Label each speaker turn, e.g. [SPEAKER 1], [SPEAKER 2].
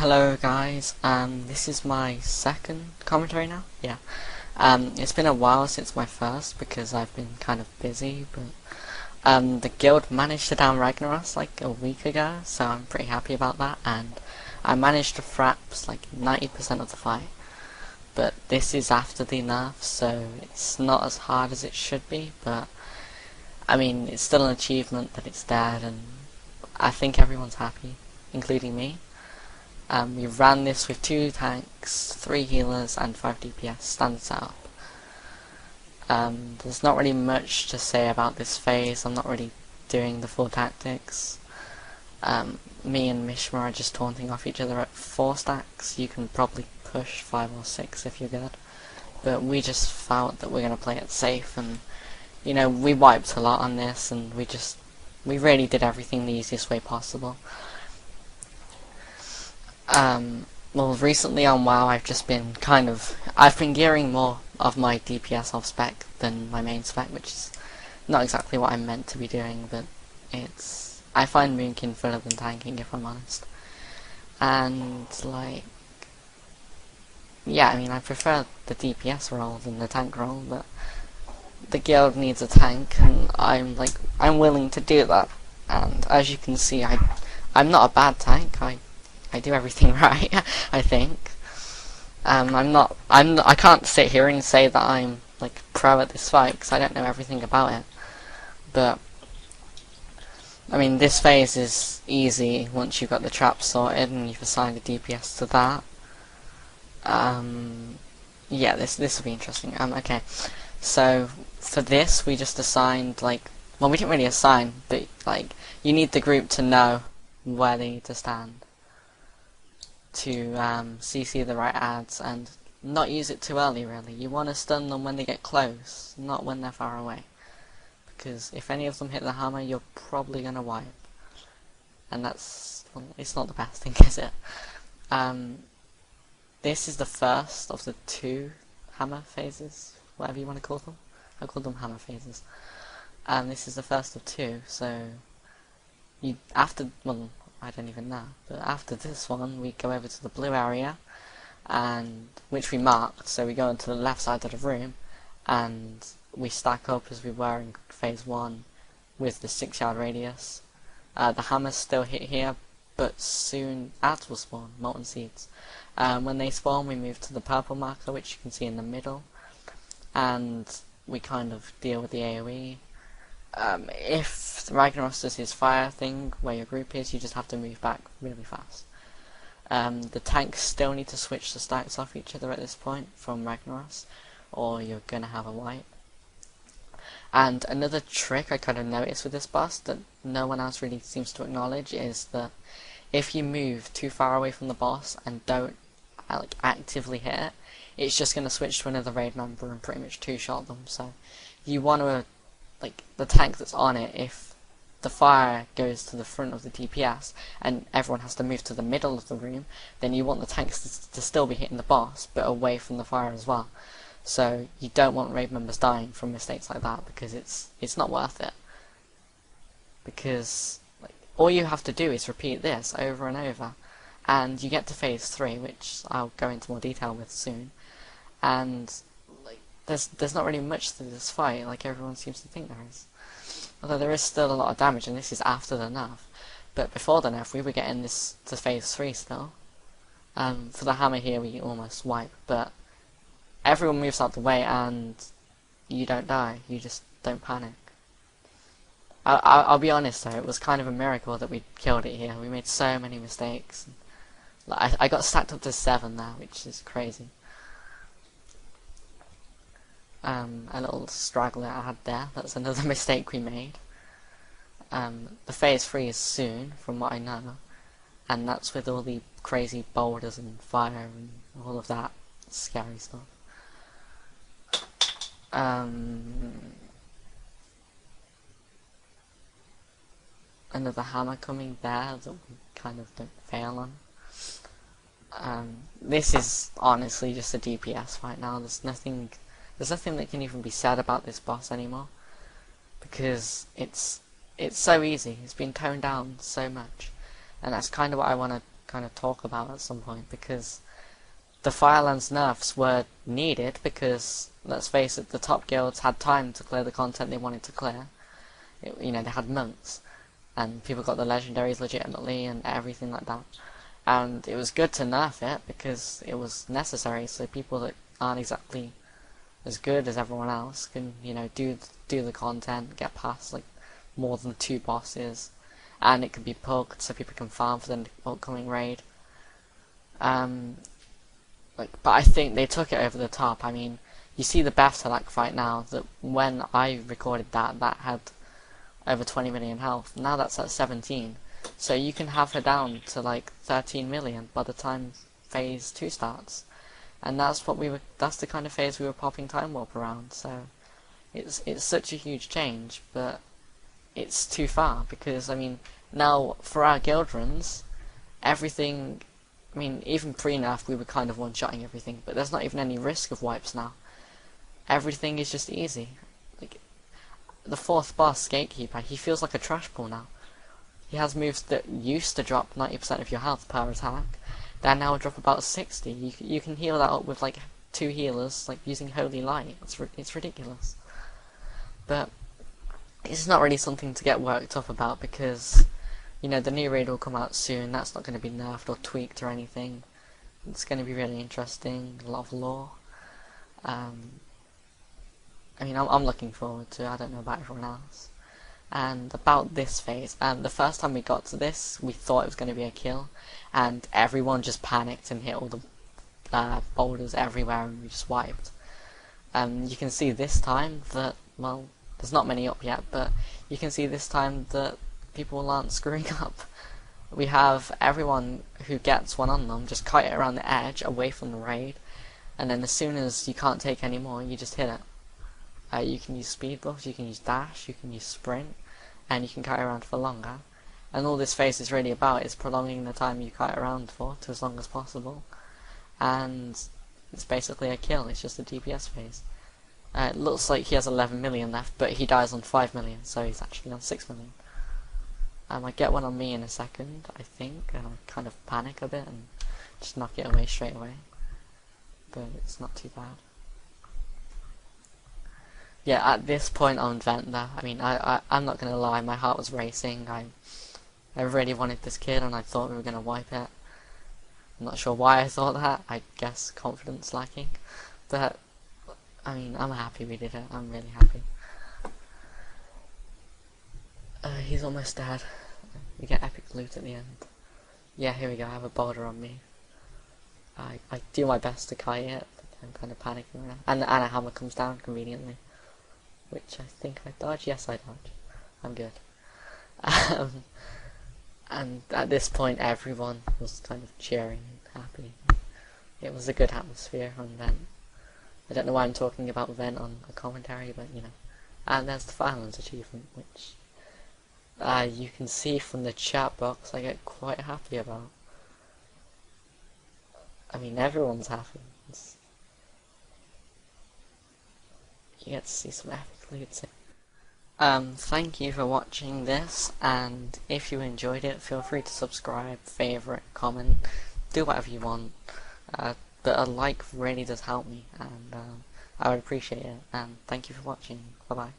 [SPEAKER 1] Hello guys, this is my second commentary now. Yeah. It's been a while since my first because I've been kind of busy, but the guild managed to down Ragnaros like a week ago, so I'm pretty happy about that, and I managed to fraps like 90% of the fight. But this is after the nerf, so it's not as hard as it should be, but I mean, it's still an achievement that it's there, and I think everyone's happy, including me. We ran this with 2 tanks, 3 healers, and 5 DPS standard setup. There's not really much to say about this phase. I'm not really doing the full tactics. Me and Mishma are just taunting off each other at 4 stacks. You can probably push 5 or 6 if you're good. But we just felt that we're going to play it safe, and you know, we wiped a lot on this, and we really did everything the easiest way possible. Well, recently on WoW, I've been gearing more of my DPS off spec than my main spec, which is not exactly what I'm meant to be doing, but I find Moonkin fuller than tanking, if I'm honest. And, like, yeah, I mean, I prefer the DPS role than the tank role, but the guild needs a tank, and I'm willing to do that. And as you can see, I'm not a bad tank. I do everything right, I think. I can't sit here and say that I'm like pro at this fight because I don't know everything about it. But I mean, this phase is easy once you've got the trap sorted and you've assigned a DPS to that. Yeah, this will be interesting. Okay, so for this we just assigned we didn't really assign, but like you need the group to know where they need to stand to CC the right ads and not use it too early, really. You want to stun them when they get close, not when they're far away. Because if any of them hit the hammer, you're probably going to wipe. And that's, well, it's not the best thing, is it? This is the first of the 2 hammer phases, whatever you want to call them. I call them hammer phases. This is the first of 2, so I don't even know, but after this one we go over to the blue area, and which we marked, so we go into the left side of the room and we stack up as we were in phase 1 with the 6-yard radius. The hammers still hit here, but soon ads will spawn, molten seeds. When they spawn we move to the purple marker, which you can see in the middle, and we kind of deal with the AoE. If Ragnaros does his fire thing where your group is, you just have to move back really fast. The tanks still need to switch the stacks off each other at this point from Ragnaros, or you're gonna have a wipe. And another trick I kind of noticed with this boss that no one else really seems to acknowledge is that if you move too far away from the boss and don't actively hit it, it's just gonna switch to another raid member and pretty much 2-shot them. So you want to, the tank that's on it, if the fire goes to the front of the DPS and everyone has to move to the middle of the room, then you want the tanks to still be hitting the boss, but away from the fire as well. So you don't want raid members dying from mistakes like that, because it's not worth it. Because all you have to do is repeat this over and over, and you get to phase 3, which I'll go into more detail with soon, and there's not really much to this fight like everyone seems to think there is. Although there is still a lot of damage, and this is after the nerf. But before the nerf we were getting this to phase 3 still. For the hammer here we almost wipe, but everyone moves out the way and you don't die, you just don't panic. I'll be honest though, it was kind of a miracle that we killed it here. We made so many mistakes. I got stacked up to 7 now, which is crazy. A little straggler I had there, that's another mistake we made. The phase 3 is soon, from what I know, and that's with all the crazy boulders and fire and all of that scary stuff. Another hammer coming there that we kind of don't fail on. This is honestly just a DPS fight now. There's nothing that can even be said about this boss anymore, because it's so easy. It's been toned down so much, and that's kind of what I want to kind of talk about at some point, because the Firelands nerfs were needed because, let's face it, the top guilds had time to clear the content they wanted to clear. They had months, and people got the legendaries legitimately and everything like that. And it was good to nerf it because it was necessary, so people that aren't exactly as good as everyone else can, do the content, get past like more than 2 bosses, and it can be poked so people can farm for the upcoming raid. But I think they took it over the top. I mean, you see the Beftalak fight now, that when I recorded that had over 20 million health. Now that's at 17. So you can have her down to like 13 million by the time phase 2 starts. And that's the kind of phase we were popping Time Warp around. So it's such a huge change, but it's too far, because I mean, now for our guild runs, everything, I mean, even pre-nerf we were kind of one-shotting everything, but there's not even any risk of wipes now. Everything is just easy. Like, the 4th boss, Gatekeeper, he feels like a trash pool now. He has moves that used to drop 90% of your health per attack, that now drop about 60. You can heal that up with like 2 healers, like using Holy Light. It's ridiculous. But it's not really something to get worked up about, because the new raid will come out soon. That's not going to be nerfed or tweaked or anything. It's going to be really interesting. A lot of lore. I mean, I'm looking forward to it. I don't know about everyone else. And about this phase, the first time we got to this, we thought it was going to be a kill, and everyone just panicked and hit all the boulders everywhere, and we just wiped. You can see this time that, well, there's not many up yet, but you can see this time that people aren't screwing up. We have everyone who gets one on them just kite it around the edge, away from the raid, and then as soon as you can't take any more, you just hit it. You can use speed buffs, you can use dash, you can use sprint, and you can kite around for longer. And all this phase is really about is prolonging the time you kite around for to as long as possible. And it's basically a kill, it's just a DPS phase. It looks like he has 11 million left, but he dies on 5 million, so he's actually on 6 million. I get one on me in a second, I think, and I kind of panic a bit and just knock it away straight away. But it's not too bad. Yeah, at this point on Vent though, I mean, I'm not gonna lie, my heart was racing. I really wanted this kid, and I thought we were gonna wipe it. I'm not sure why I thought that. I guess confidence lacking. But I mean, I'm happy we did it. I'm really happy. He's almost dead. We get epic loot at the end. Yeah, here we go. I have a boulder on me. I do my best to kite it, but I'm kind of panicking right now. And a hammer comes down conveniently, which I think I dodge. Yes, I dodge. I'm good. And at this point, everyone was kind of cheering and happy. It was a good atmosphere on Vent. I don't know why I'm talking about Vent on a commentary, but And there's the Firelands achievement, which you can see from the chat box I get quite happy about. I mean, everyone's happy. You get to see some epic loot. Thank you for watching this, and if you enjoyed it, feel free to subscribe, favourite, comment, do whatever you want. But a like really does help me, and I would appreciate it. And thank you for watching. Bye bye.